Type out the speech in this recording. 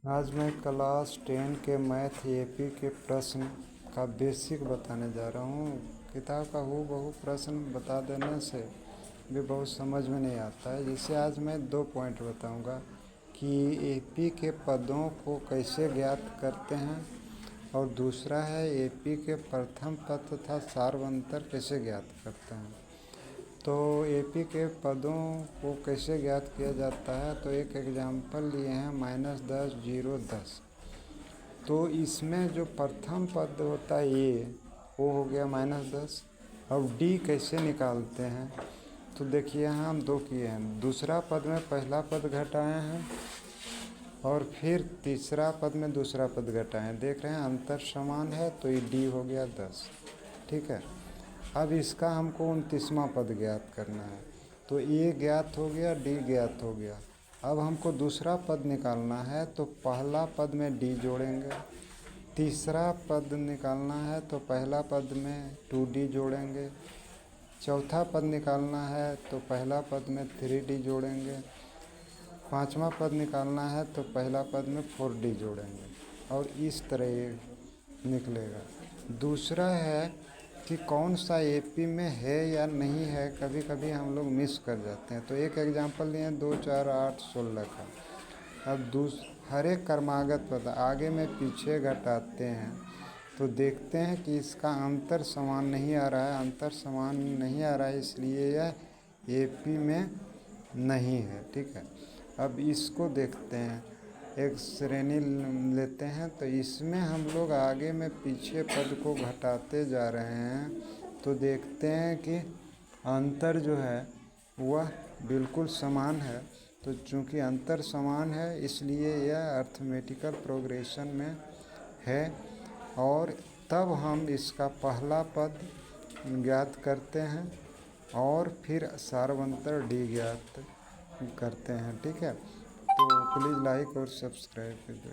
आज मैं क्लास 10 के मैथ एपी के प्रश्न का बेसिक बताने जा रहा हूँ। किताब का हूबहू प्रश्न बता देने से भी बहुत समझ में नहीं आता है। जैसे आज मैं 2 पॉइंट बताऊँगा कि एपी के पदों को कैसे ज्ञात करते हैं, और दूसरा है एपी के प्रथम पद तथा सार्वंतर कैसे ज्ञात करते हैं। तो एपी के पदों को कैसे ज्ञात किया जाता है, तो एक एग्जाम्पल लिए हैं -10, 0, 10। तो इसमें जो प्रथम पद होता है ये वो हो गया -10। अब डी कैसे निकालते हैं, तो देखिए यहाँ हम 2 किए हैं। दूसरा पद में पहला पद घटाए हैं और फिर तीसरा पद में दूसरा पद घटाए हैं। देख रहे हैं अंतर समान है, तो ये डी हो गया 10। ठीक है। अब इसका हमको 29वां पद ज्ञात करना है। तो ए ज्ञात हो गया, डी ज्ञात हो गया। अब हमको दूसरा पद निकालना है, तो पहला पद में डी जोड़ेंगे। तीसरा पद निकालना है तो पहला पद में 2D जोड़ेंगे। चौथा पद निकालना है तो पहला पद में 3D जोड़ेंगे। पांचवा पद निकालना है तो पहला पद में 4D जोड़ेंगे, और इस तरह ये निकलेगा। दूसरा है कि कौन सा एपी में है या नहीं है, कभी कभी हम लोग मिस कर जाते हैं। तो एक एग्जांपल लिए 2, 4, 8, 16 का। अब हर एक क्रमागत पद आगे में पीछे घटाते हैं तो देखते हैं कि इसका अंतर समान नहीं आ रहा है। अंतर समान नहीं आ रहा है, इसलिए यह एपी में नहीं है। ठीक है। अब इसको देखते हैं, एक श्रेणी लेते हैं, तो इसमें हम लोग आगे में पीछे पद को घटाते जा रहे हैं तो देखते हैं कि अंतर जो है वह बिल्कुल समान है। तो चूंकि अंतर समान है इसलिए यह अर्थमेटिकल प्रोग्रेशन में है, और तब हम इसका पहला पद ज्ञात करते हैं और फिर सार्वंतर डी ज्ञात करते हैं। ठीक है। तो प्लीज़ लाइक और सब्सक्राइब कीजिए।